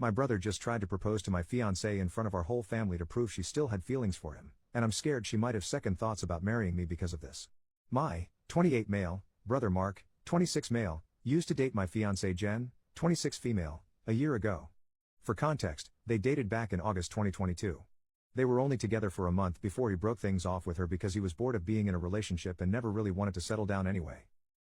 My brother just tried to propose to my fiancée in front of our whole family to prove she still had feelings for him, and I'm scared she might have second thoughts about marrying me because of this. My 28 male brother Mark, 26 male, used to date my fiancée Jen, 26 female, a year ago. For context, they dated back in August 2022. They were only together for a month before he broke things off with her because he was bored of being in a relationship and never really wanted to settle down anyway.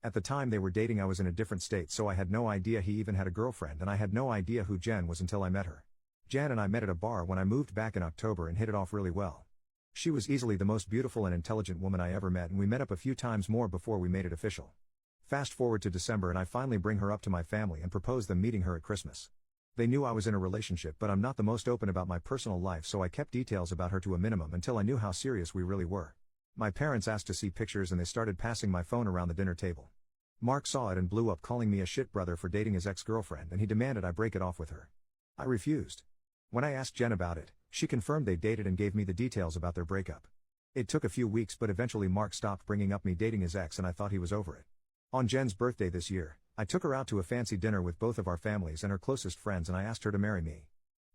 At the time they were dating I was in a different state, so I had no idea he even had a girlfriend, and I had no idea who Jen was until I met her. Jen and I met at a bar when I moved back in October and hit it off really well. She was easily the most beautiful and intelligent woman I ever met, and we met up a few times more before we made it official. Fast forward to December and I finally bring her up to my family and propose them meeting her at Christmas. They knew I was in a relationship, but I'm not the most open about my personal life, so I kept details about her to a minimum until I knew how serious we really were. My parents asked to see pictures and they started passing my phone around the dinner table. Mark saw it and blew up, calling me a shit brother for dating his ex-girlfriend, and he demanded I break it off with her. I refused. When I asked Jen about it, she confirmed they dated and gave me the details about their breakup. It took a few weeks, but eventually Mark stopped bringing up me dating his ex and I thought he was over it. On Jen's birthday this year, I took her out to a fancy dinner with both of our families and her closest friends, and I asked her to marry me.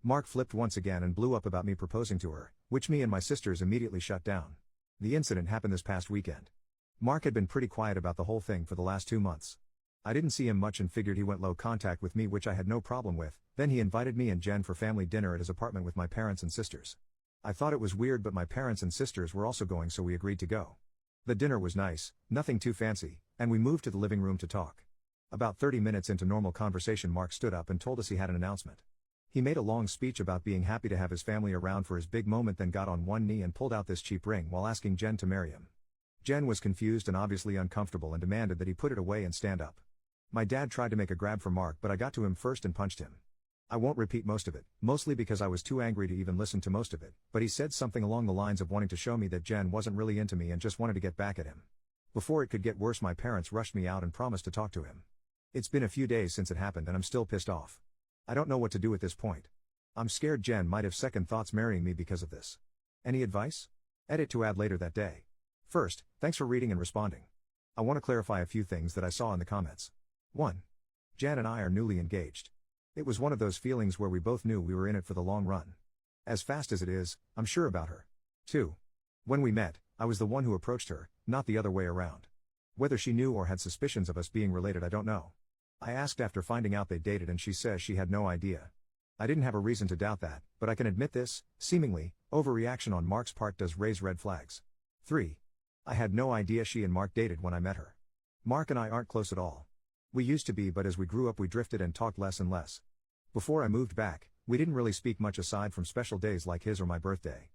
Mark flipped once again and blew up about me proposing to her, which me and my sisters immediately shut down. The incident happened this past weekend. Mark had been pretty quiet about the whole thing for the last 2 months. I didn't see him much and figured he went low contact with me, which I had no problem with. Then he invited me and Jen for family dinner at his apartment with my parents and sisters. I thought it was weird, but my parents and sisters were also going, so we agreed to go. The dinner was nice, nothing too fancy, and we moved to the living room to talk. About 30 minutes into normal conversation, Mark stood up and told us he had an announcement. He made a long speech about being happy to have his family around for his big moment, then got on one knee and pulled out this cheap ring while asking Jen to marry him. Jen was confused and obviously uncomfortable and demanded that he put it away and stand up. My dad tried to make a grab for Mark, but I got to him first and punched him. I won't repeat most of it, mostly because I was too angry to even listen to most of it, but he said something along the lines of wanting to show me that Jen wasn't really into me and just wanted to get back at him. Before it could get worse, my parents rushed me out and promised to talk to him. It's been a few days since it happened and I'm still pissed off. I don't know what to do at this point. I'm scared Jen might have second thoughts marrying me because of this. Any advice? Edit to add later that day. First, thanks for reading and responding. I want to clarify a few things that I saw in the comments. 1. Jen and I are newly engaged. It was one of those feelings where we both knew we were in it for the long run. As fast as it is, I'm sure about her. 2. When we met, I was the one who approached her, not the other way around. Whether she knew or had suspicions of us being related, I don't know. I asked after finding out they dated and she says she had no idea. I didn't have a reason to doubt that, but I can admit this, seemingly, overreaction on Mark's part does raise red flags. 3. I had no idea she and Mark dated when I met her. Mark and I aren't close at all. We used to be, but as we grew up we drifted and talked less and less. Before I moved back, we didn't really speak much aside from special days like his or my birthday.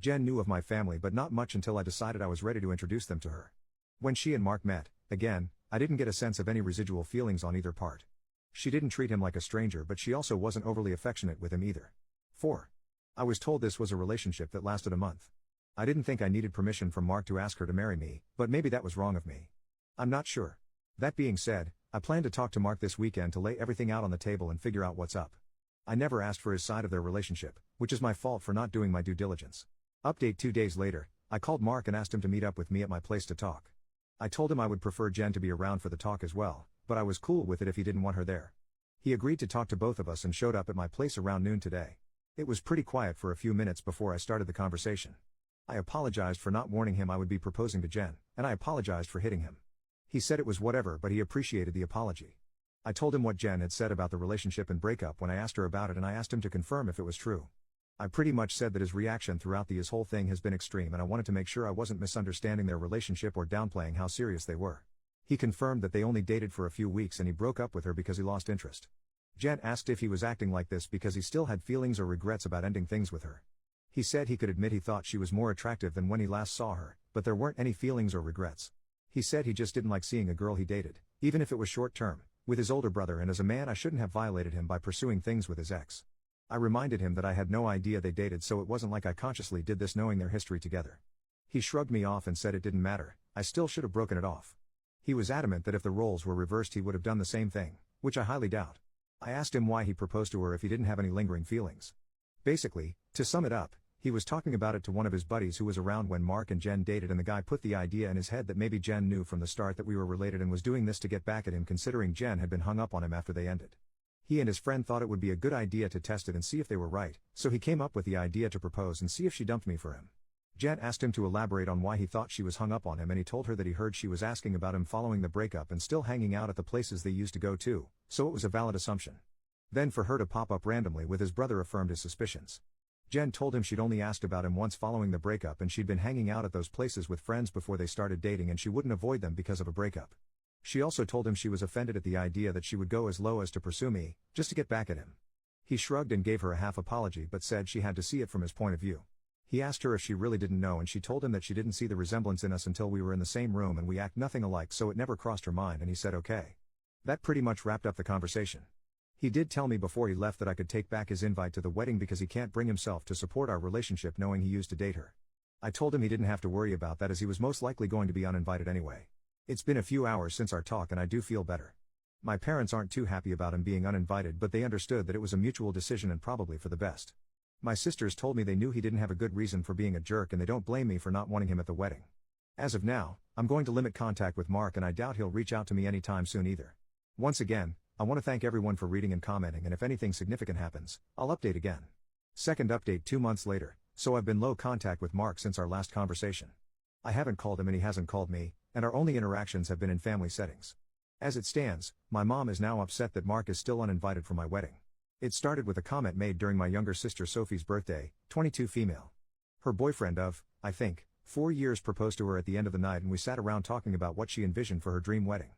Jen knew of my family but not much until I decided I was ready to introduce them to her. When she and Mark met, again, I didn't get a sense of any residual feelings on either part. She didn't treat him like a stranger, but she also wasn't overly affectionate with him either. 4. I was told this was a relationship that lasted a month. I didn't think I needed permission from Mark to ask her to marry me, but maybe that was wrong of me. I'm not sure. That being said, I plan to talk to Mark this weekend to lay everything out on the table and figure out what's up. I never asked for his side of their relationship, which is my fault for not doing my due diligence. Update 2 days later, I called Mark and asked him to meet up with me at my place to talk. I told him I would prefer Jen to be around for the talk as well, but I was cool with it if he didn't want her there. He agreed to talk to both of us and showed up at my place around noon today. It was pretty quiet for a few minutes before I started the conversation. I apologized for not warning him I would be proposing to Jen, and I apologized for hitting him. He said it was whatever, but he appreciated the apology. I told him what Jen had said about the relationship and breakup when I asked her about it, and I asked him to confirm if it was true. I pretty much said that his reaction throughout his whole thing has been extreme, and I wanted to make sure I wasn't misunderstanding their relationship or downplaying how serious they were. He confirmed that they only dated for a few weeks and he broke up with her because he lost interest. Jen asked if he was acting like this because he still had feelings or regrets about ending things with her. He said he could admit he thought she was more attractive than when he last saw her, but there weren't any feelings or regrets. He said he just didn't like seeing a girl he dated, even if it was short term, with his older brother, and as a man I shouldn't have violated him by pursuing things with his ex. I reminded him that I had no idea they dated, so it wasn't like I consciously did this knowing their history together. He shrugged me off and said it didn't matter, I still should have broken it off. He was adamant that if the roles were reversed he would have done the same thing, which I highly doubt. I asked him why he proposed to her if he didn't have any lingering feelings. Basically, to sum it up, he was talking about it to one of his buddies who was around when Mark and Jen dated, and the guy put the idea in his head that maybe Jen knew from the start that we were related and was doing this to get back at him, considering Jen had been hung up on him after they ended. He and his friend thought it would be a good idea to test it and see if they were right, so he came up with the idea to propose and see if she dumped me for him. Jen asked him to elaborate on why he thought she was hung up on him, and he told her that he heard she was asking about him following the breakup and still hanging out at the places they used to go to, so it was a valid assumption. Then for her to pop up randomly with his brother affirmed his suspicions. Jen told him she'd only asked about him once following the breakup and she'd been hanging out at those places with friends before they started dating and she wouldn't avoid them because of a breakup. She also told him she was offended at the idea that she would go as low as to pursue me, just to get back at him. He shrugged and gave her a half apology but said she had to see it from his point of view. He asked her if she really didn't know and she told him that she didn't see the resemblance in us until we were in the same room and we act nothing alike, so it never crossed her mind, and he said okay. That pretty much wrapped up the conversation. He did tell me before he left that I could take back his invite to the wedding because he can't bring himself to support our relationship knowing he used to date her. I told him he didn't have to worry about that as he was most likely going to be uninvited anyway. It's been a few hours since our talk and I do feel better. My parents aren't too happy about him being uninvited, but they understood that it was a mutual decision and probably for the best. My sisters told me they knew he didn't have a good reason for being a jerk and they don't blame me for not wanting him at the wedding. As of now, I'm going to limit contact with Mark and I doubt he'll reach out to me anytime soon either. Once again, I want to thank everyone for reading and commenting, and if anything significant happens, I'll update again. Second update 2 months later, so I've been low contact with Mark since our last conversation. I haven't called him and he hasn't called me, and our only interactions have been in family settings. As it stands, my mom is now upset that Mark is still uninvited for my wedding. It started with a comment made during my younger sister Sophie's birthday, 22 female. Her boyfriend of, I think, 4 years proposed to her at the end of the night and we sat around talking about what she envisioned for her dream wedding.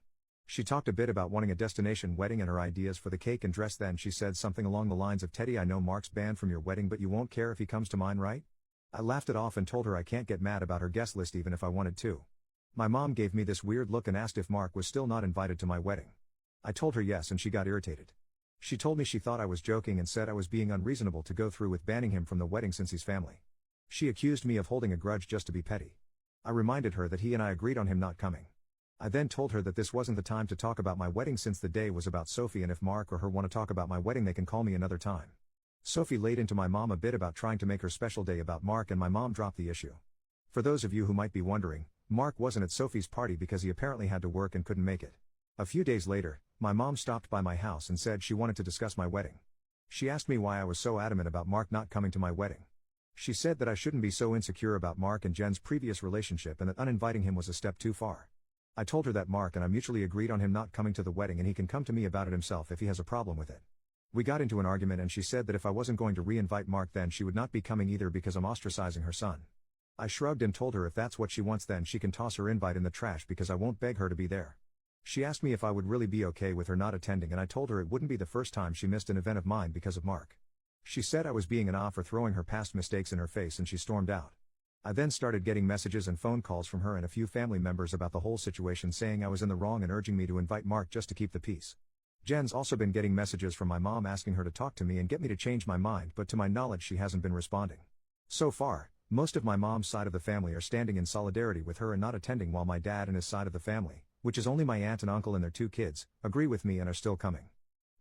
She talked a bit about wanting a destination wedding and her ideas for the cake and dress. Then she said something along the lines of, "Teddy, I know Mark's banned from your wedding but you won't care if he comes to mine, right?" I laughed it off and told her I can't get mad about her guest list even if I wanted to. My mom gave me this weird look and asked if Mark was still not invited to my wedding. I told her yes and she got irritated. She told me she thought I was joking and said I was being unreasonable to go through with banning him from the wedding since he's family. She accused me of holding a grudge just to be petty. I reminded her that he and I agreed on him not coming. I then told her that this wasn't the time to talk about my wedding since the day was about Sophie, and if Mark or her want to talk about my wedding they can call me another time. Sophie laid into my mom a bit about trying to make her special day about Mark and my mom dropped the issue. For those of you who might be wondering, Mark wasn't at Sophie's party because he apparently had to work and couldn't make it. A few days later, my mom stopped by my house and said she wanted to discuss my wedding. She asked me why I was so adamant about Mark not coming to my wedding. She said that I shouldn't be so insecure about Mark and Jen's previous relationship and that uninviting him was a step too far. I told her that Mark and I mutually agreed on him not coming to the wedding and he can come to me about it himself if he has a problem with it. We got into an argument and she said that if I wasn't going to re-invite Mark then she would not be coming either because I'm ostracizing her son. I shrugged and told her if that's what she wants then she can toss her invite in the trash because I won't beg her to be there. She asked me if I would really be okay with her not attending and I told her it wouldn't be the first time she missed an event of mine because of Mark. She said I was being an off for throwing her past mistakes in her face and she stormed out. I then started getting messages and phone calls from her and a few family members about the whole situation saying I was in the wrong and urging me to invite Mark just to keep the peace. Jen's also been getting messages from my mom asking her to talk to me and get me to change my mind, but to my knowledge she hasn't been responding. So far, most of my mom's side of the family are standing in solidarity with her and not attending, while my dad and his side of the family, which is only my aunt and uncle and their 2 kids, agree with me and are still coming.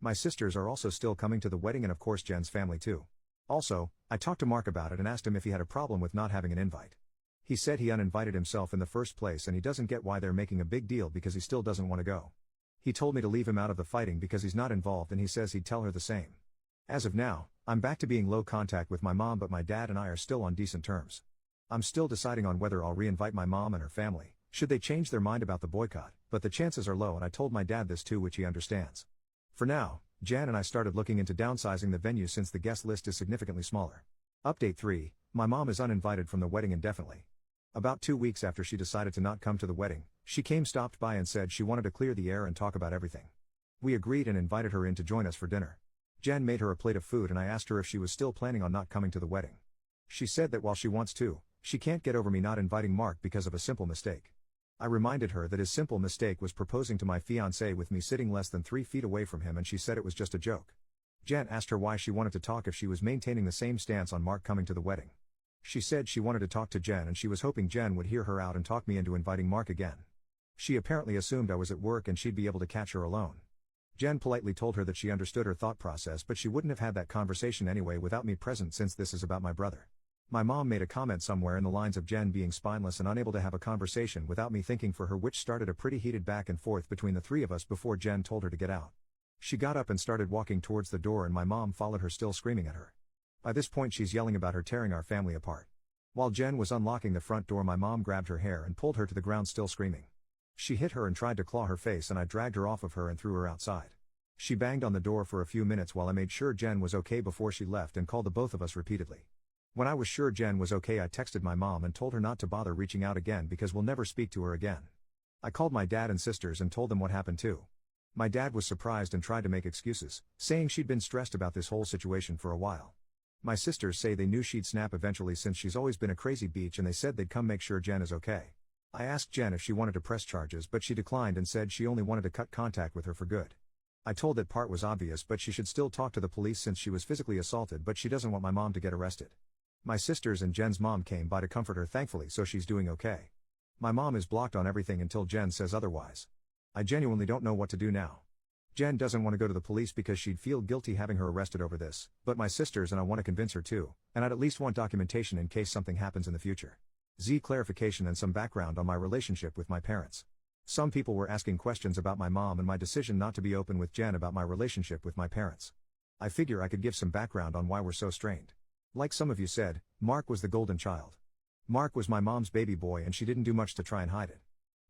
My sisters are also still coming to the wedding and of course Jen's family too. Also, I talked to Mark about it and asked him if he had a problem with not having an invite. He said he uninvited himself in the first place and he doesn't get why they're making a big deal because he still doesn't want to go. He told me to leave him out of the fighting because he's not involved and he says he'd tell her the same. As of now, I'm back to being low contact with my mom, but my dad and I are still on decent terms. I'm still deciding on whether I'll re-invite my mom and her family, should they change their mind about the boycott, but the chances are low and I told my dad this too, which he understands. For now, Jan and I started looking into downsizing the venue since the guest list is significantly smaller. Update 3, my mom is uninvited from the wedding indefinitely. About 2 weeks after she decided to not come to the wedding, she stopped by and said she wanted to clear the air and talk about everything. We agreed and invited her in to join us for dinner. Jan made her a plate of food and I asked her if she was still planning on not coming to the wedding. She said that while she wants to, she can't get over me not inviting Mark because of a simple mistake. I reminded her that his simple mistake was proposing to my fiancée with me sitting less than 3 feet away from him and she said it was just a joke. Jan asked her why she wanted to talk if she was maintaining the same stance on Mark coming to the wedding. She said she wanted to talk to Jen and she was hoping Jen would hear her out and talk me into inviting Mark again. She apparently assumed I was at work and she'd be able to catch her alone. Jen politely told her that she understood her thought process but she wouldn't have had that conversation anyway without me present since this is about my brother. My mom made a comment somewhere in the lines of Jen being spineless and unable to have a conversation without me thinking for her, which started a pretty heated back and forth between the 3 of us before Jen told her to get out. She got up and started walking towards the door and my mom followed her still screaming at her. By this point she's yelling about her tearing our family apart. While Jen was unlocking the front door my mom grabbed her hair and pulled her to the ground still screaming. She hit her and tried to claw her face and I dragged her off of her and threw her outside. She banged on the door for a few minutes while I made sure Jen was okay before she left and called the both of us repeatedly. When I was sure Jen was okay I texted my mom and told her not to bother reaching out again because we'll never speak to her again. I called my dad and sisters and told them what happened too. My dad was surprised and tried to make excuses, saying she'd been stressed about this whole situation for a while. My sisters say they knew she'd snap eventually since she's always been a crazy beach and they said they'd come make sure Jen is okay. I asked Jen if she wanted to press charges but she declined and said she only wanted to cut contact with her for good. I told that part was obvious but she should still talk to the police since she was physically assaulted but she doesn't want my mom to get arrested. My sisters and Jen's mom came by to comfort her thankfully so she's doing okay. My mom is blocked on everything until Jen says otherwise. I genuinely don't know what to do now. Jen doesn't want to go to the police because she'd feel guilty having her arrested over this, but my sisters and I want to convince her too, and I'd at least want documentation in case something happens in the future. Clarification and some background on my relationship with my parents. Some people were asking questions about my mom and my decision not to be open with Jen about my relationship with my parents. I figure I could give some background on why we're so strained. Like some of you said, Mark was the golden child. Mark was my mom's baby boy and she didn't do much to try and hide it.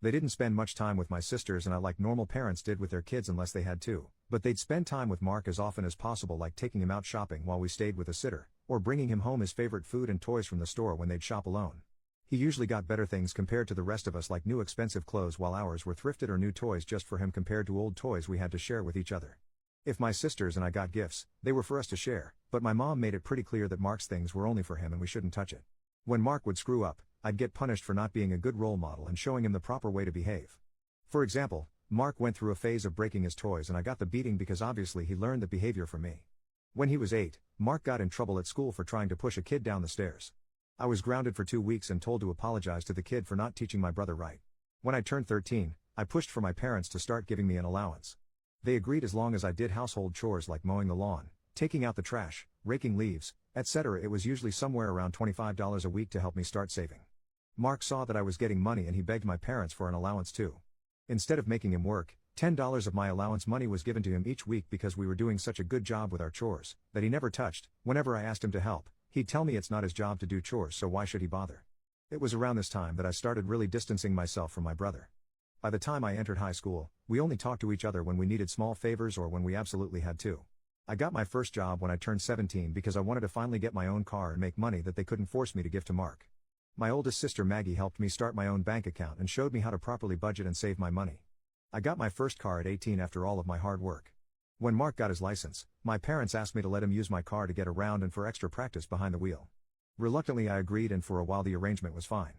They didn't spend much time with my sisters and I like normal parents did with their kids unless they had to, but they'd spend time with Mark as often as possible like taking him out shopping while we stayed with a sitter, or bringing him home his favorite food and toys from the store when they'd shop alone. He usually got better things compared to the rest of us like new expensive clothes while ours were thrifted or new toys just for him compared to old toys we had to share with each other. If my sisters and I got gifts, they were for us to share, but my mom made it pretty clear that Mark's things were only for him and we shouldn't touch it. When Mark would screw up, I'd get punished for not being a good role model and showing him the proper way to behave. For example, Mark went through a phase of breaking his toys and I got the beating because obviously he learned the behavior from me. When he was 8, Mark got in trouble at school for trying to push a kid down the stairs. I was grounded for 2 weeks and told to apologize to the kid for not teaching my brother right. When I turned 13, I pushed for my parents to start giving me an allowance. They agreed as long as I did household chores like mowing the lawn, taking out the trash, raking leaves, etc. It was usually somewhere around $25 a week to help me start saving. Mark saw that I was getting money and he begged my parents for an allowance too. Instead of making him work, $10 of my allowance money was given to him each week because we were doing such a good job with our chores, that he never touched. Whenever I asked him to help, he'd tell me it's not his job to do chores so why should he bother. It was around this time that I started really distancing myself from my brother. By the time I entered high school, we only talked to each other when we needed small favors or when we absolutely had to. I got my first job when I turned 17 because I wanted to finally get my own car and make money that they couldn't force me to give to Mark. My oldest sister Maggie helped me start my own bank account and showed me how to properly budget and save my money. I got my first car at 18 after all of my hard work. When Mark got his license, my parents asked me to let him use my car to get around and for extra practice behind the wheel. Reluctantly I agreed and for a while the arrangement was fine.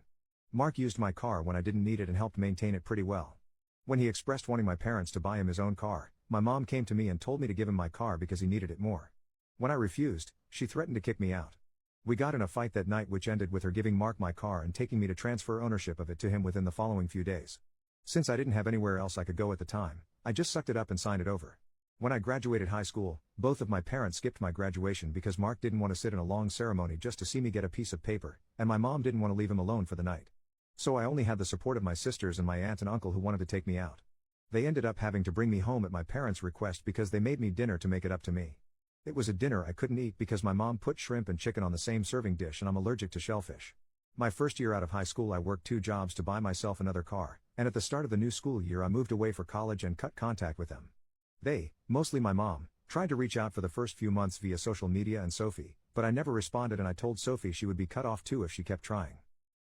Mark used my car when I didn't need it and helped maintain it pretty well. When he expressed wanting my parents to buy him his own car, my mom came to me and told me to give him my car because he needed it more. When I refused, she threatened to kick me out. We got in a fight that night which ended with her giving Mark my car and taking me to transfer ownership of it to him within the following few days. Since I didn't have anywhere else I could go at the time, I just sucked it up and signed it over. When I graduated high school, both of my parents skipped my graduation because Mark didn't want to sit in a long ceremony just to see me get a piece of paper, and my mom didn't want to leave him alone for the night. So I only had the support of my sisters and my aunt and uncle who wanted to take me out. They ended up having to bring me home at my parents' request because they made me dinner to make it up to me. It was a dinner I couldn't eat because my mom put shrimp and chicken on the same serving dish and I'm allergic to shellfish. My first year out of high school I worked 2 jobs to buy myself another car, and at the start of the new school year I moved away for college and cut contact with them. They, mostly my mom, tried to reach out for the first few months via social media and Sophie, but I never responded and I told Sophie she would be cut off too if she kept trying.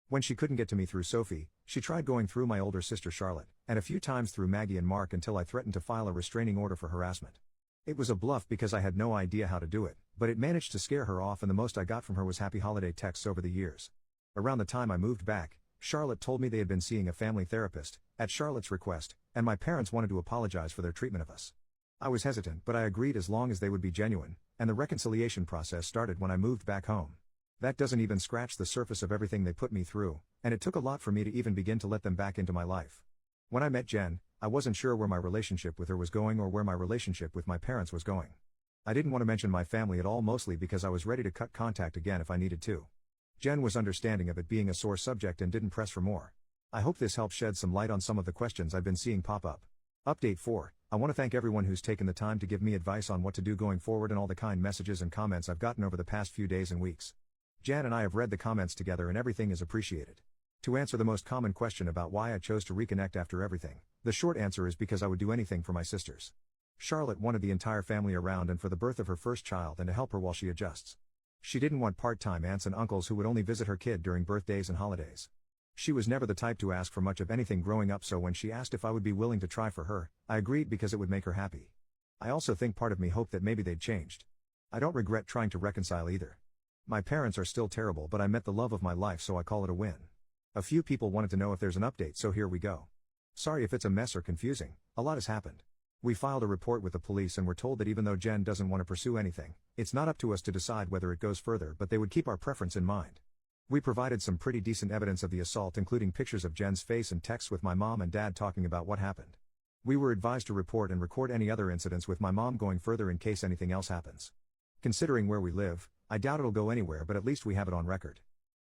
When she couldn't get to me through Sophie, she tried going through my older sister Charlotte, and a few times through Maggie and Mark until I threatened to file a restraining order for harassment. It was a bluff because I had no idea how to do it, but it managed to scare her off and the most I got from her was happy holiday texts over the years. Around the time I moved back, Charlotte told me they had been seeing a family therapist, at Charlotte's request, and my parents wanted to apologize for their treatment of us. I was hesitant but I agreed as long as they would be genuine, and the reconciliation process started when I moved back home. That doesn't even scratch the surface of everything they put me through, and it took a lot for me to even begin to let them back into my life. When I met Jen, I wasn't sure where my relationship with her was going or where my relationship with my parents was going. I didn't want to mention my family at all mostly because I was ready to cut contact again if I needed to. Jen was understanding of it being a sore subject and didn't press for more. I hope this helps shed some light on some of the questions I've been seeing pop up. Update 4. I want to thank everyone who's taken the time to give me advice on what to do going forward and all the kind messages and comments I've gotten over the past few days and weeks. Jan and I have read the comments together and everything is appreciated. To answer the most common question about why I chose to reconnect after everything, the short answer is because I would do anything for my sisters. Charlotte wanted the entire family around and for the birth of her first child and to help her while she adjusts. She didn't want part-time aunts and uncles who would only visit her kid during birthdays and holidays. She was never the type to ask for much of anything growing up, so when she asked if I would be willing to try for her, I agreed because it would make her happy. I also think part of me hoped that maybe they'd changed. I don't regret trying to reconcile either. My parents are still terrible, but I met the love of my life, so I call it a win. A few people wanted to know if there's an update, so here we go. Sorry if it's a mess or confusing, a lot has happened. We filed a report with the police and were told that even though Jen doesn't want to pursue anything, it's not up to us to decide whether it goes further, but they would keep our preference in mind. We provided some pretty decent evidence of the assault, including pictures of Jen's face and texts with my mom and dad talking about what happened. We were advised to report and record any other incidents with my mom going further in case anything else happens. Considering where we live, I doubt it'll go anywhere, but at least we have it on record.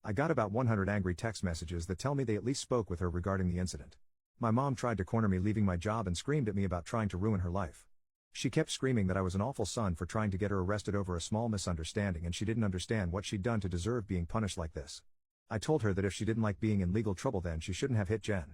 I got about 100 angry text messages that tell me they at least spoke with her regarding the incident. My mom tried to corner me leaving my job and screamed at me about trying to ruin her life. She kept screaming that I was an awful son for trying to get her arrested over a small misunderstanding, and she didn't understand what she'd done to deserve being punished like this. I told her that if she didn't like being in legal trouble, then she shouldn't have hit Jen.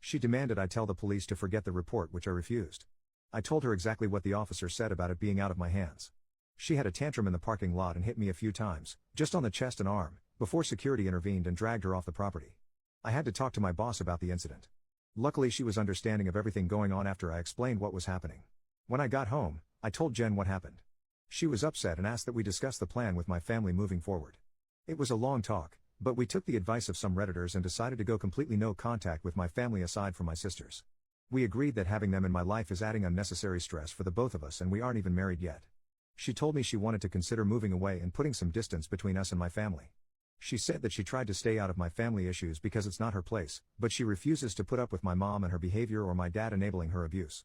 She demanded I tell the police to forget the report, which I refused. I told her exactly what the officer said about it being out of my hands. She had a tantrum in the parking lot and hit me a few times, just on the chest and arm, before security intervened and dragged her off the property. I had to talk to my boss about the incident. Luckily, she was understanding of everything going on after I explained what was happening. When I got home, I told Jen what happened. She was upset and asked that we discuss the plan with my family moving forward. It was a long talk, but we took the advice of some Redditors and decided to go completely no contact with my family aside from my sisters. We agreed that having them in my life is adding unnecessary stress for the both of us, and we aren't even married yet. She told me she wanted to consider moving away and putting some distance between us and my family. She said that she tried to stay out of my family issues because it's not her place, but she refuses to put up with my mom and her behavior or my dad enabling her abuse.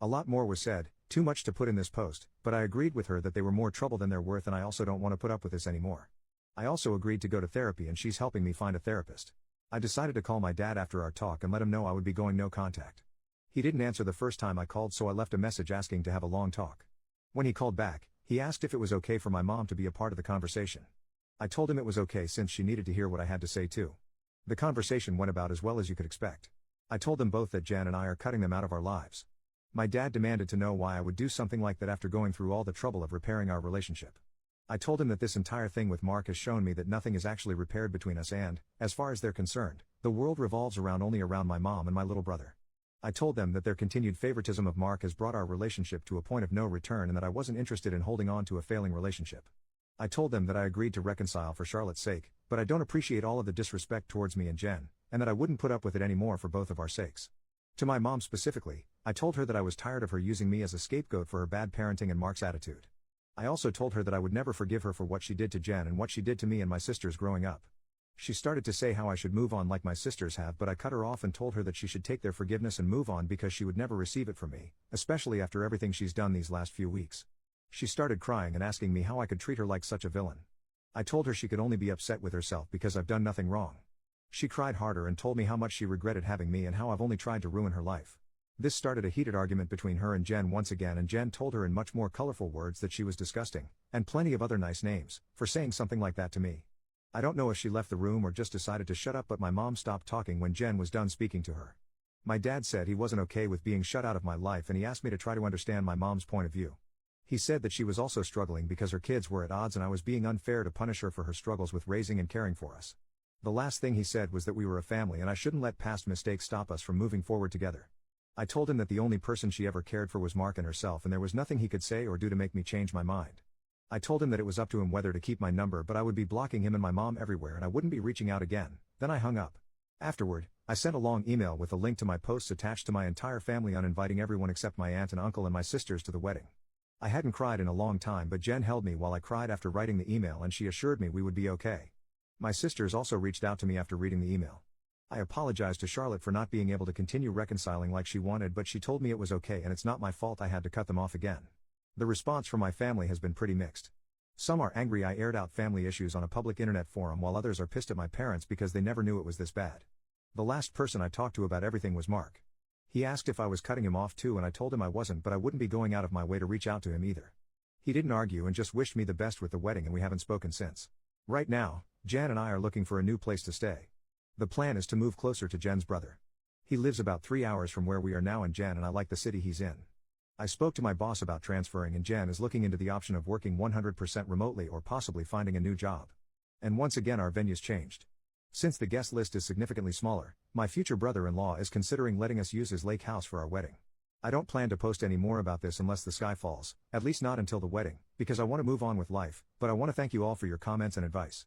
A lot more was said, too much to put in this post, but I agreed with her that they were more trouble than they're worth, and I also don't want to put up with this anymore. I also agreed to go to therapy, and she's helping me find a therapist. I decided to call my dad after our talk and let him know I would be going no contact. He didn't answer the first time I called, so I left a message asking to have a long talk. When he called back, he asked if it was okay for my mom to be a part of the conversation. I told him it was okay since she needed to hear what I had to say too. The conversation went about as well as you could expect. I told them both that Jan and I are cutting them out of our lives. My dad demanded to know why I would do something like that after going through all the trouble of repairing our relationship. I told him that this entire thing with Mark has shown me that nothing is actually repaired between us, and, as far as they're concerned, the world revolves only around my mom and my little brother. I told them that their continued favoritism of Mark has brought our relationship to a point of no return and that I wasn't interested in holding on to a failing relationship. I told them that I agreed to reconcile for Charlotte's sake, but I don't appreciate all of the disrespect towards me and Jen, and that I wouldn't put up with it anymore for both of our sakes. To my mom specifically, I told her that I was tired of her using me as a scapegoat for her bad parenting and Mark's attitude. I also told her that I would never forgive her for what she did to Jen and what she did to me and my sisters growing up. She started to say how I should move on like my sisters have, but I cut her off and told her that she should take their forgiveness and move on because she would never receive it from me, especially after everything she's done these last few weeks. She started crying and asking me how I could treat her like such a villain. I told her she could only be upset with herself because I've done nothing wrong. She cried harder and told me how much she regretted having me and how I've only tried to ruin her life. This started a heated argument between her and Jen once again, and Jen told her in much more colorful words that she was disgusting, and plenty of other nice names, for saying something like that to me. I don't know if she left the room or just decided to shut up, but my mom stopped talking when Jen was done speaking to her. My dad said he wasn't okay with being shut out of my life, and he asked me to try to understand my mom's point of view. He said that she was also struggling because her kids were at odds and I was being unfair to punish her for her struggles with raising and caring for us. The last thing he said was that we were a family and I shouldn't let past mistakes stop us from moving forward together. I told him that the only person she ever cared for was Mark and herself, and there was nothing he could say or do to make me change my mind. I told him that it was up to him whether to keep my number, but I would be blocking him and my mom everywhere and I wouldn't be reaching out again. Then I hung up. Afterward, I sent a long email with a link to my posts attached to my entire family on inviting everyone except my aunt and uncle and my sisters to the wedding. I hadn't cried in a long time, but Jen held me while I cried after writing the email, and she assured me we would be okay. My sisters also reached out to me after reading the email. I apologized to Charlotte for not being able to continue reconciling like she wanted, but she told me it was okay and it's not my fault I had to cut them off again. The response from my family has been pretty mixed. Some are angry I aired out family issues on a public internet forum, while others are pissed at my parents because they never knew it was this bad. The last person I talked to about everything was Mark. He asked if I was cutting him off too, and I told him I wasn't, but I wouldn't be going out of my way to reach out to him either. He didn't argue and just wished me the best with the wedding, and we haven't spoken since. Right now, Jan and I are looking for a new place to stay. The plan is to move closer to Jen's brother. He lives about 3 hours from where we are now, and Jan and I like the city he's in. I spoke to my boss about transferring, and Jan is looking into the option of working 100% remotely or possibly finding a new job. And once again our venue's changed. Since the guest list is significantly smaller, my future brother-in-law is considering letting us use his lake house for our wedding. I don't plan to post any more about this unless the sky falls, at least not until the wedding, because I want to move on with life, but I want to thank you all for your comments and advice.